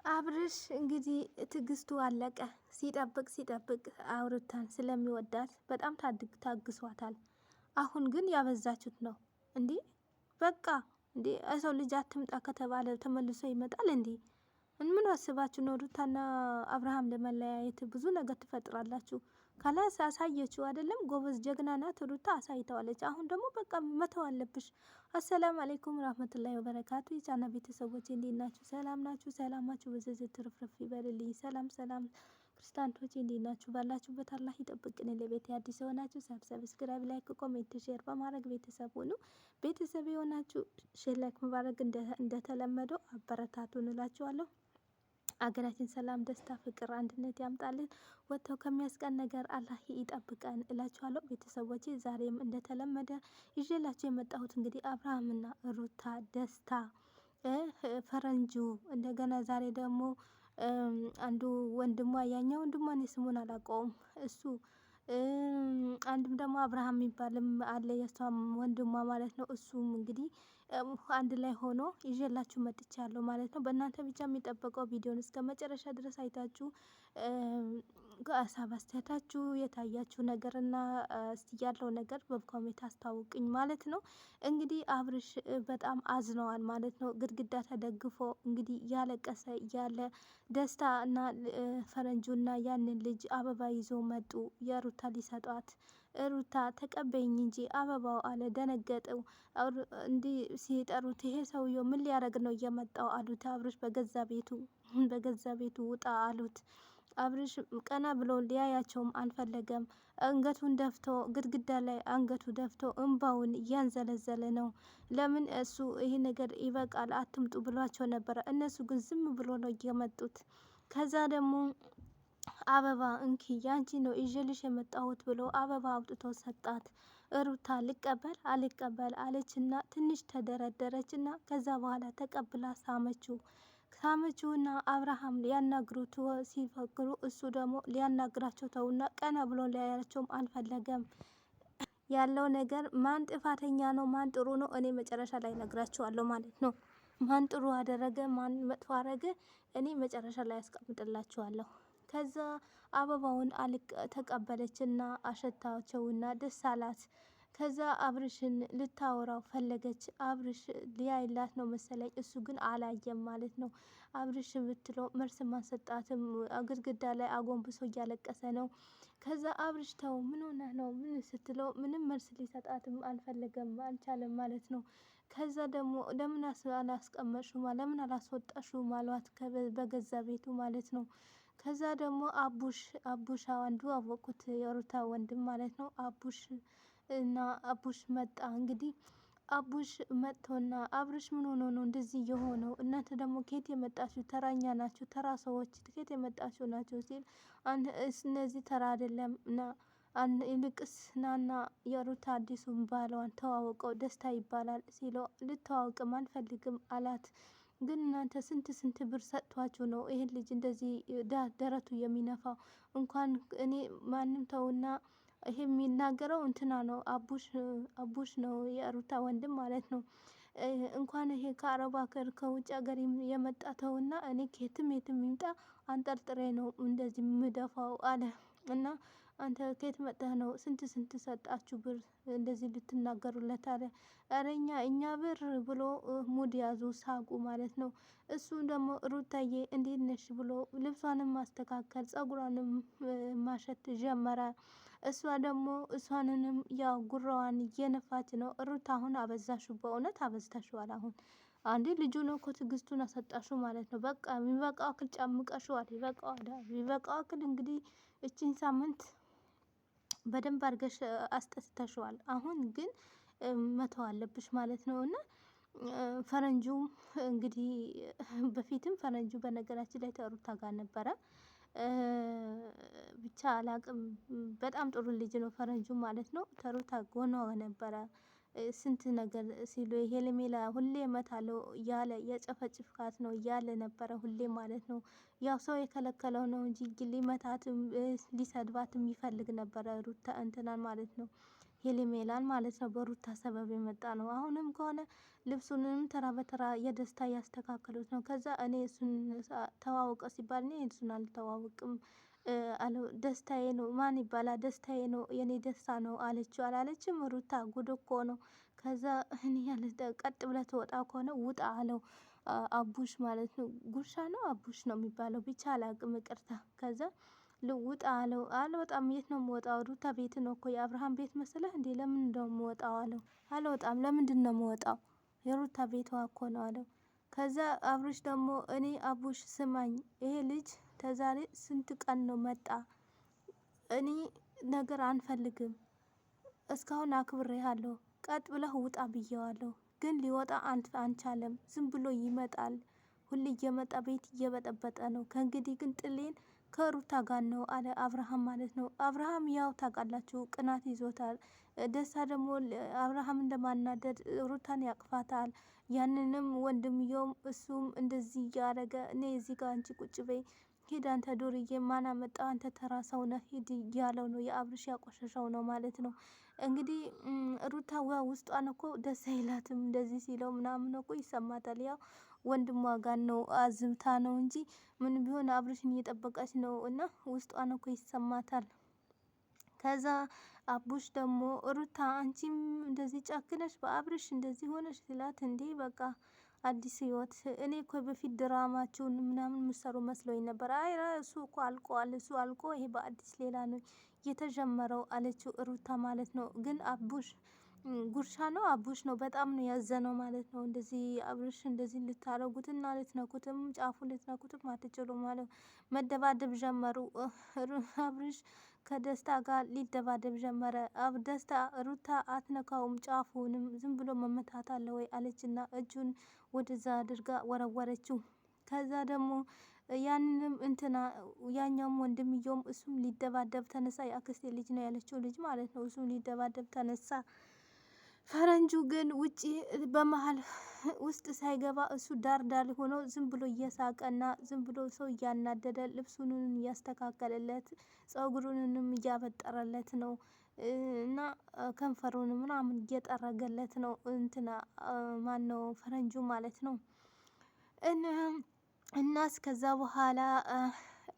አብርሽ እንግዲህ ትዕግስቱ አለቀ። ሲጠብቅ ሩታን ስለሚወዳት በጣም ታግሷታል። አሁን ግን ያበዛችሁት ነው እንዴ! በቃ እንዴ ሰው ልጅ አትምጣ ከተባለ ተመልሶ ይመጣል እንዴ? ምን አስባችሁ ነው? ሩታና አብርሃም ለመለያየት ብዙ ነገር ትፈጥራላችሁ። ካላስ አሳየችው አይደለም? ጎበዝ ጀግና ናት ሩታ አሳይተዋለች። አሁን ደግሞ በቃ መተው አለብሽ። አሰላም አለይኩም ራህመቱላሂ ወበረካቱ። የቻና ቤተሰቦች እንዴት ናችሁ? ሰላም ናችሁ? ሰላማችሁ በዘዝ ትርፍርፍ ይበልልኝ። ሰላም ክርስቲያኖች እንዴት ናችሁ? ባላችሁበት አላህ ይጠብቅን። ለቤት አዲስ የሆናችሁ ሰብስክራይብ፣ ላይክ፣ ኮሜንት፣ ሼር በማድረግ ቤተሰብ ሁኑ። ቤተሰብ የሆናችሁ ሼር ላይክ በማድረግ እንደተለመደው አበረታቱን እላችኋለሁ። አገራችን ሰላም፣ ደስታ፣ ፍቅር፣ አንድነት ያምጣልን። ወጥተው ከሚያስቀን ነገር አላህ ይጠብቀን እላችኋለሁ። ቤተሰቦቼ ዛሬም እንደተለመደ ይዤላችሁ የመጣሁት እንግዲህ አብርሃምና ሩታ ደስታ፣ ፈረንጁ እንደገና ዛሬ ደግሞ አንዱ ወንድሟ ያኛው ወንድሟ እኔ ስሙን አላውቀውም እሱ አንድም ደግሞ አብርሃም የሚባልም አለ የእሷም ወንድሟ ማለት ነው። እሱም እንግዲህ አንድ ላይ ሆኖ ይዤላችሁ መጥቻለሁ ማለት ነው። በእናንተ ብቻ የሚጠበቀው ቪዲዮን እስከ መጨረሻ ድረስ አይታችሁ ሀሳብ አስተያየታችሁ የታያችሁ ነገር እና እስቲ ያለው ነገር በኮሜንት አስታውቅኝ ማለት ነው። እንግዲህ አብርሽ በጣም አዝነዋል ማለት ነው። ግድግዳ ተደግፎ እንግዲህ እያለቀሰ እያለ ደስታ እና ፈረንጁና ያንን ልጅ አበባ ይዞ መጡ የሩታ ሊሰጧት። ሩታ ተቀበይኝ እንጂ አበባው አለ። ደነገጠው። እንዲህ ሲጠሩት ይሄ ሰውየው ምን ሊያደርግ ነው እየመጣው አሉት። አብርሽ በገዛ ቤቱ ውጣ አሉት። አብርሽ ቀና ብሎ ሊያያቸውም አልፈለገም። አንገቱን ደፍቶ ግድግዳ ላይ አንገቱ ደፍቶ እንባውን እያንዘለዘለ ነው። ለምን እሱ ይሄ ነገር ይበቃል አትምጡ ብሏቸው ነበረ። እነሱ ግን ዝም ብሎ ነው እየመጡት። ከዛ ደግሞ አበባ እንኪ ያንቺ ነው ይዤልሽ የመጣሁት ብሎ አበባ አውጥቶ ሰጣት። ሩታ ልቀበል አልቀበል አለችና ትንሽ ተደረደረችና ከዛ በኋላ ተቀብላ ሳመችውና አብርሃም ሊያናግሩት ሲፈክሩ እሱ ደግሞ ሊያናግራቸው ተውና ቀና ብሎ ሊያያቸውም አልፈለገም። ያለው ነገር ማን ጥፋተኛ ነው ማን ጥሩ ነው እኔ መጨረሻ ላይ ነግራችኋለሁ ማለት ነው። ማን ጥሩ አደረገ ማን መጥፎ አደረገ እኔ መጨረሻ ላይ አስቀምጥላችኋለሁ። ከዛ አበባውን ተቀበለችና አሸታቸውና ደስ አላት። ከዛ አብርሽን ልታወራው ፈለገች። አብርሽ ሊያይላት ነው መሰለኝ እሱ ግን አላየም ማለት ነው። አብርሽ ብትለው መልስ ማሰጣትም ግድግዳ ላይ አጎንብሶ እያለቀሰ ነው። ከዛ አብርሽ ተው ምን ሆነህ ነው ምን ስትለው ምንም መልስ ሊሰጣትም አልፈለገም አልቻለም ማለት ነው። ከዛ ደግሞ ለምን አላስቀመጥሽውም ለምን አላስወጣሽውም አሏት በገዛ ቤቱ ማለት ነው። ከዛ ደግሞ አቡሽ አንዱ አወቁት የሩታ ወንድም ማለት ነው። አቡሽ መጣ እንግዲህ አቡሽ መጥቶና አብርሽ ምን ሆኖ ነው እንደዚህ የሆነው? እናንተ ደግሞ ከየት የመጣችሁ ተራኛ ናችሁ? ተራ ሰዎች ከየት የመጣችሁ ናቸው? ሲል እነዚህ ተራ አይደለም እና ይልቅስ ናና የሩታ አዲሱን ባሏን ተዋወቀው ደስታ ይባላል ሲለው ልተዋወቅም አልፈልግም አላት። ግን እናንተ ስንት ብር ሰጥቷችሁ ነው ይሄን ልጅ እንደዚህ ደረቱ የሚነፋው? እንኳን እኔ ማንም ተውና ይሄ የሚናገረው እንትና ነው አቡሽ ነው የሩታ ወንድም ማለት ነው። እንኳን ይሄ ከአረብ ሀገር ከውጭ ሀገር የመጣ ተውና እኔ ከየትም ይምጣ አንጠልጥሬ ነው እንደዚህ የምደፋው አለ። እና አንተ ከየት መጥተህ ነው ስንት ሰጣችሁ ብር እንደዚህ ልትናገሩለት አለ። ኧረ እኛ ብር ብሎ ሙድ ያዙ ሳቁ ማለት ነው። እሱም ደግሞ ሩታዬ እንዴት ነሽ ብሎ ልብሷንም ማስተካከል ፀጉሯንም ማሸት ጀመረ። እሷ ደግሞ እሷንንም ያው ጉራዋን እየነፋች ነው። ሩታ አሁን አበዛሽው በእውነት አበዝተሽዋል። አሁን አንዴ ልጁን እኮ ትዕግስቱን አሰጣሽው ማለት ነው። በቃ የሚበቃው አክል ጨምቀሽዋል። ይበቃው አክል እንግዲህ እቺን ሳምንት በደንብ አድርገሽ አስጠስተሽዋል። አሁን ግን መተው አለብሽ ማለት ነው። እና ፈረንጁ እንግዲህ በፊትም ፈረንጁ በነገራችን ላይ ተሩታ ጋር ነበረ። ብቻ አላቅም በጣም ጥሩ ልጅ ነው ፈረንጁ ማለት ነው። ተሩታ ጎኗ ነበረ። ስንት ነገር ሲሉ ሄርሜላ ሁሌ እመታለሁ እያለ የጨፈጭፍካት ነው እያለ ነበረ ሁሌ ማለት ነው። ያው ሰው የከለከለው ነው እንጂ ሊመታትም ሊሰድባትም ይፈልግ ነበረ ሩታ እንትናን ማለት ነው። ሄሊሜላን ማለት ነው። በሩታ ሰበብ የመጣ ነው። አሁንም ከሆነ ልብሱንም ተራ በተራ የደስታ እያስተካከሉት ነው። ከዛ እኔ እሱን ተዋውቀ ሲባል እኔ እሱን አልተዋውቅም አለው። ደስታዬ ነው ማን ይባላል ደስታዬ ነው የኔ ደስታ ነው አለችው። አላለችም ሩታ ጉድ እኮ ነው። ከዛ እኔ ያለ ቀጥ ብለህ ትወጣ ከሆነ ውጣ አለው። አቡሽ ማለት ነው። ጉርሻ ነው አቡሽ ነው የሚባለው ብቻ አላቅም ይቅርታ። ከዛ ልውጣ አለው። አልወጣም የት ነው የምወጣው? ሩታ ቤት ነው እኮ የአብርሃም ቤት መሰለህ እንዴ? ለምን እንደው የምወጣው አለው። አልወጣም ለምንድን ነው የምወጣው? የሩታ ቤቷ እኮ ነው አለው። ከዛ አብርሽ ደግሞ እኔ አቡሽ ስማኝ ይሄ ልጅ ተዛሬ ስንት ቀን ነው መጣ። እኔ ነገር አንፈልግም እስካሁን አክብሬሃለሁ። ቀጥ ብለህ ውጣ ብዬዋለሁ። ግን ሊወጣ አንቻለም። ዝም ብሎ ይመጣል። ሁሌ እየመጣ ቤት እየበጠበጠ ነው። ከእንግዲህ ግን ጥሌን ከሩታ ጋር ነው አለ አብርሃም ማለት ነው። አብርሃም ያው ታውቃላችሁ ቅናት ይዞታል። ደስታ ደግሞ አብርሃም እንደማናደድ ሩታን ያቅፋታል። ያንንም ወንድምየውም እሱም እንደዚህ እያደረገ እኔ እዚህ ጋር አንቺ ቁጭ በይ ሂድ አንተ ዱርዬ ማን አመጣው አንተ ተራ ሰው ነህ ሂድ እያለው ነው። የአብርሽ ያቆሸሸው ነው ማለት ነው። እንግዲህ ሩታ ውስጧን እኮ ደስ አይላትም እንደዚህ ሲለው ምናምን እኮ ይሰማታል። ያው ወንድሟ ጋር ነው አዝምታ ነው እንጂ ምን ቢሆን አብርሽን እየጠበቀች ነው እና ውስጧን እኮ ይሰማታል። ከዛ አቡሽ ደግሞ ሩታ አንቺም እንደዚህ ጨክነሽ በአብርሽ እንደዚህ ሆነሽ ሲላት እንዴ በቃ አዲስ ህይወት እኔ እኮ በፊት ድራማችሁን ምናምን ምሰሩ መስሎኝ ነበር። አይ እሱ እኮ አልቋል እሱ አልቆ ይሄ በአዲስ ሌላ ነው የተጀመረው አለችው ሩታ ማለት ነው። ግን አቡሽ ጉርሻ ነው አቡሽ ነው በጣም ነው ያዘነው ማለት ነው። እንደዚህ አብርሽ እንደዚህ ልታረጉትና ልትነኩትም ጫፉ ልትነኩትም አትችሉም ማለት መደባደብ ጀመሩ። አብርሽ ከደስታ ጋር ሊደባደብ ጀመረ። ደስታ ሩታ አትነካውም ጫፉንም ዝም ብሎ መመታት አለ ወይ አለችና እጁን ወደዛ አድርጋ ወረወረችው። ከዛ ደግሞ ያንንም እንትና ያኛውም ወንድምየውም እሱም ሊደባደብ ተነሳ። የአክስቴ ልጅ ነው ያለችው ልጅ ማለት ነው። እሱም ሊደባደብ ተነሳ። ፈረንጁ ግን ውጪ በመሀል ውስጥ ሳይገባ እሱ ዳር ዳር ሆኖ ዝም ብሎ እየሳቀና ዝም ብሎ ሰው እያናደደ ልብሱንም እያስተካከለለት ፀጉሩንም እያበጠረለት ነው። እና ከንፈሩን ምናምን እየጠረገለት ነው። እንትና ማን ነው ፈረንጁ ማለት ነው። እና እስከዛ በኋላ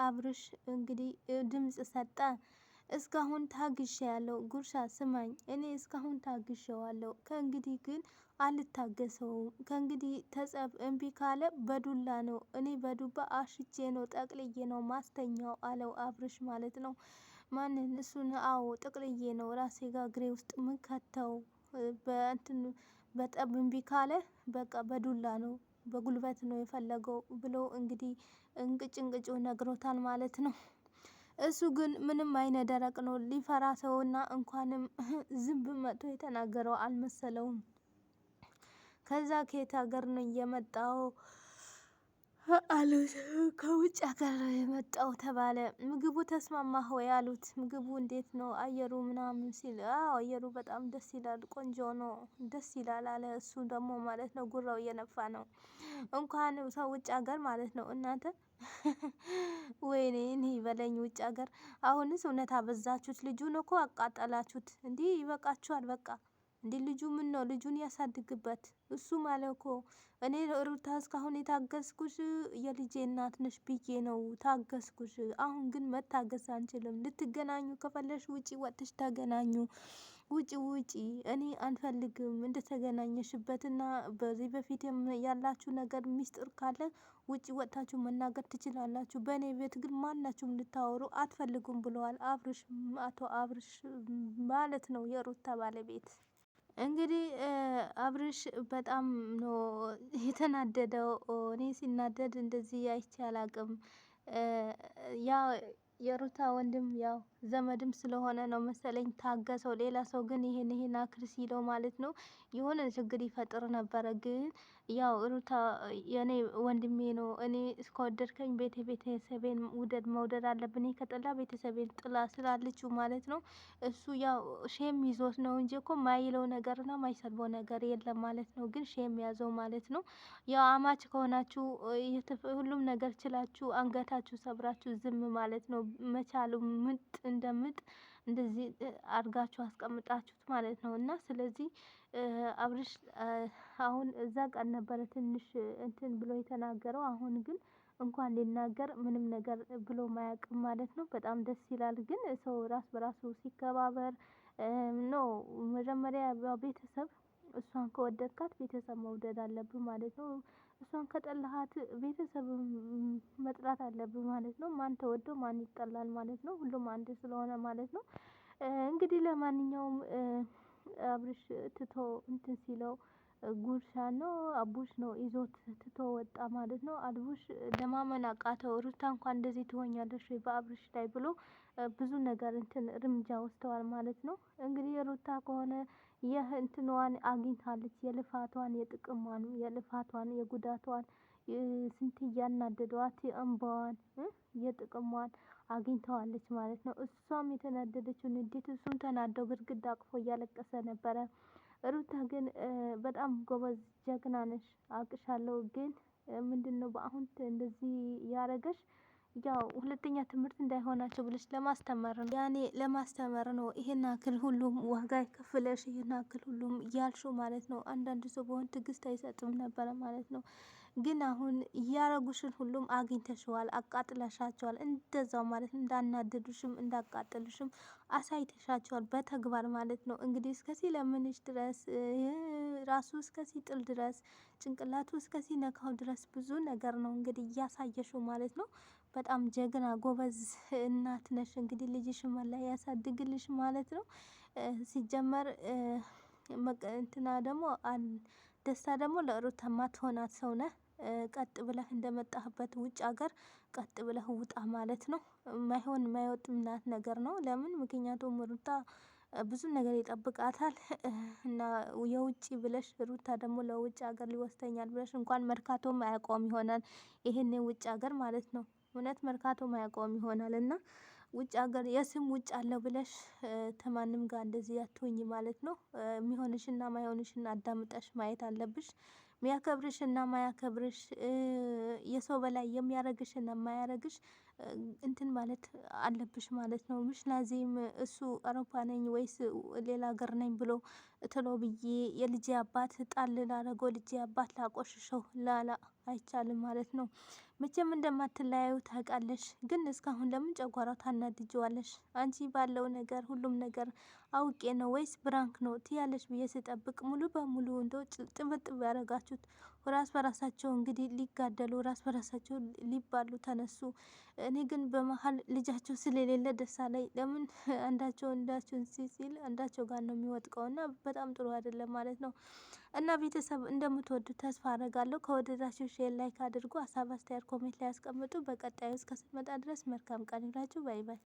አብርሽ እንግዲህ ድምጽ ሰጠ። እስካሁን ታግሼ ያለው ጉርሻ ስማኝ እኔ እስካሁን ታግሼዋለሁ። ከእንግዲህ ግን አልታገሰውም። ከእንግዲህ ተጸብ እምቢ ካለ በዱላ ነው እኔ በዱባ አሽቼ ነው ጠቅልዬ ነው ማስተኛው አለው አብርሽ ማለት ነው። ማንን እሱን? አዎ ጠቅልዬ ነው ራሴ ጋር እግሬ ውስጥ ምከተው። በእንትን በጠብ እምቢ ካለ በቃ በዱላ ነው በጉልበት ነው የፈለገው ብሎ እንግዲህ እንቅጭ እንቅጩ ነግሮታል ማለት ነው። እሱ ግን ምንም አይነ ደረቅ ነው ሊፈራ ሰውና እንኳንም ዝንብ መጥቶ የተናገረው አልመሰለውም። ከዛ ከየት ሀገር ነው የመጣው አሉት። ከውጭ ሀገር ነው የመጣው ተባለ። ምግቡ ተስማማህ ወይ አሉት። ምግቡ እንዴት ነው አየሩ ምናምን ሲል አዎ አየሩ በጣም ደስ ይላል ቆንጆ ነው ደስ ይላል አለ። እሱ ደግሞ ማለት ነው ጉራው እየነፋ ነው። እንኳን ሰው ውጭ ሀገር ማለት ነው እናንተ ወይኔ እኔ በለኝ ውጭ ሀገር። አሁንስ እውነት አበዛችሁት። ልጁን እኮ አቃጠላችሁት። እንዲህ ይበቃችኋል በቃ። እንዴ ልጁ ምን ነው ልጁን ያሳድግበት። እሱ ማለት እኮ እኔ ሩታ እስካሁን የታገስኩሽ የልጄ እናት ነሽ ብዬ ነው ታገስኩሽ። አሁን ግን መታገስ አንችልም። ልትገናኙ ከፈለሽ ውጪ ወጥሽ ተገናኙ። ውጪ ውጪ እኔ አንፈልግም። እንደተገናኘሽበትና በዚህ በፊት ያላችሁ ነገር ሚስጥር ካለ ውጪ ወጥታችሁ መናገር ትችላላችሁ። በእኔ ቤት ግን ማናችሁም ልታወሩ አትፈልጉም ብለዋል አብርሽ አቶ አብርሽ ማለት ነው የሩታ ባለቤት። እንግዲህ አብርሽ በጣም ነው የተናደደው። እኔ ሲናደድ እንደዚህ አይቼ አላቅም። ያው የሩታ ወንድም ያው ዘመድም ስለሆነ ነው መሰለኝ ታገሰው። ሌላ ሰው ግን ይሄን አክል ሲለው ማለት ነው የሆነ ችግር ይፈጥር ነበረ። ግን ያው ሩታ የኔ ወንድሜ ነው እኔ እስከወደድከኝ ቤተሰቤን ውደድ መውደድ አለብን። እኔ ከጠላ ቤተሰቤን ጥላ ስላለችው ማለት ነው። እሱ ያው ሼም ይዞት ነው እንጂ እኮ ማይለው ነገርና ማይሰድበው ነገር የለም ማለት ነው። ግን ሼም ያዘው ማለት ነው። ያው አማች ከሆናችሁ ሁሉም ነገር ችላችሁ አንገታችሁ ሰብራችሁ ዝም ማለት ነው። መቻሉ ምጥ እንደምጥ እንደዚህ አድርጋችሁ አስቀምጣችሁት ማለት ነው። እና ስለዚህ አብርሽ አሁን እዛ ቀን ነበረ ትንሽ እንትን ብሎ የተናገረው። አሁን ግን እንኳን ሊናገር ምንም ነገር ብሎ ማያውቅም ማለት ነው። በጣም ደስ ይላል። ግን ሰው ራስ በራሱ ሲከባበር ነው። መጀመሪያ ቤተሰብ እሷን ከወደድካት ቤተሰብ መውደድ አለብህ ማለት ነው። እሷን ከጠላሃት ቤተሰብ መጥላት አለብህ ማለት ነው። ማን ተወዶ ማን ይጠላል ማለት ነው። ሁሉም አንድ ስለሆነ ማለት ነው። እንግዲህ ለማንኛውም አብርሽ ትቶ እንትን ሲለው ጉርሻ ነው አቡሽ ነው ይዞት ትቶ ወጣ ማለት ነው። አቡሽ ለማመን አቃተው። ሩታ እንኳን እንደዚህ ትሆኛለሽ ወይ በአብርሽ ላይ ብሎ ብዙ ነገር እንትን እርምጃ ወስደዋል ማለት ነው። እንግዲህ የሩታ ከሆነ ይህ እንትኗን አግኝታለች። የልፋቷን የጥቅሟን የልፋቷን የጉዳቷን ስንት እያናደዷት የእንባዋን የጥቅሟን አግኝተዋለች ማለት ነው። እሷም የተናደደችው ንዴት እሱም ተናደው ግድግዳ አቅፎ እያለቀሰ ነበረ። ሩታ ግን በጣም ጎበዝ ጀግና ነሽ አውቅሻለሁ። ግን ምንድነው በአሁን እንደዚህ ያረገሽ? ያው ሁለተኛ ትምህርት እንዳይሆናቸው ብለሽ ለማስተማር ነው። ያኔ ለማስተማር ነው ይሄን ያክል ሁሉም ዋጋ የከፈለሽ ይሄን ያክል ሁሉም እያልሽው ማለት ነው። አንዳንድ ሰው በሆን ትዕግስት አይሰጥም ነበረ ማለት ነው። ግን አሁን እያረጉሽን ሁሉም አግኝተሽዋል፣ አቃጥለሻቸዋል። እንደዛው ማለት እንዳናደዱሽም እንዳቃጠሉሽም አሳይተሻቸዋል በተግባር ማለት ነው። እንግዲህ እስከዚህ ለምንሽ ድረስ ራሱ እስከዚህ ጥል ድረስ ጭንቅላቱ እስከዚህ ነካው ድረስ ብዙ ነገር ነው እንግዲህ እያሳየሽው ማለት ነው። በጣም ጀግና ጎበዝ እናት ነሽ። እንግዲህ ልጅሽን ላይ ያሳድግልሽ ማለት ነው። ሲጀመር እንትና ደግሞ ደስታ ደግሞ ለሩታ ማትሆናት ሰው ነህ። ቀጥ ብለህ እንደመጣህበት ውጭ ሀገር ቀጥ ብለህ ውጣ ማለት ነው። ማይሆን ማይወጥምናት ነገር ነው። ለምን? ምክንያቱም ሩታ ብዙ ነገር ይጠብቃታል። እና የውጭ ብለሽ ሩታ ደግሞ ለውጭ ሀገር ሊወስደኛል ብለሽ እንኳን መርካቶም አያውቀውም ይሆናል። ይሄን ውጭ ሀገር ማለት ነው። እውነት መርካቶም አያውቀውም ይሆናል። እና ውጭ ሀገር የስም ውጭ አለው ብለሽ ከማንም ጋር እንደዚህ አትሁኝ ማለት ነው። የሚሆንሽና ማይሆንሽን አዳምጠሽ ማየት አለብሽ። ሚያከብርሽና ማያከብርሽ የሰው በላይ የሚያረግሽና የማያረግሽ እንትን ማለት አለብሽ ማለት ነው። ምሽ ላዚም እሱ አውሮፓ ነኝ ወይስ ሌላ ሀገር ነኝ ብሎ ቶሎ ብዬ የልጄ አባት ጣል ላረገው ልጄ አባት ላቆሽሸው ላላ አይቻልም ማለት ነው። መቼም እንደማትለያዩ ታውቃለሽ። ግን እስካሁን ለምን ጨጓራው ታናድጀዋለሽ? አንቺ ባለው ነገር ሁሉም ነገር አውቄ ነው ወይስ ብራንክ ነው ትያለሽ ብዬ ስጠብቅ ሙሉ በሙሉ እንደው ጥብጥብ ያደረጋችሁት ራስ በራሳቸው እንግዲህ ሊጋደሉ ራስ በራሳቸው ሊባሉ ተነሱ። እኔ ግን በመሀል ልጃቸው ስለሌለ ደስ አለኝ። ለምን አንዳቸው አንዳቸውን ሲል አንዳቸው ጋር ነው የሚወጥቀው እና በጣም ጥሩ አይደለም ማለት ነው። እና ቤተሰብ እንደምትወዱት ተስፋ አደርጋለሁ። ከወደዳችሁ ሼር ላይክ አድርጉ። ሀሳብ አስተያየት ኮሜንት ላይ ያስቀምጡ። በቀጣዩ እስከ ስመጣ ድረስ መልካም ቀን ይላችሁ። ባይ ባይ።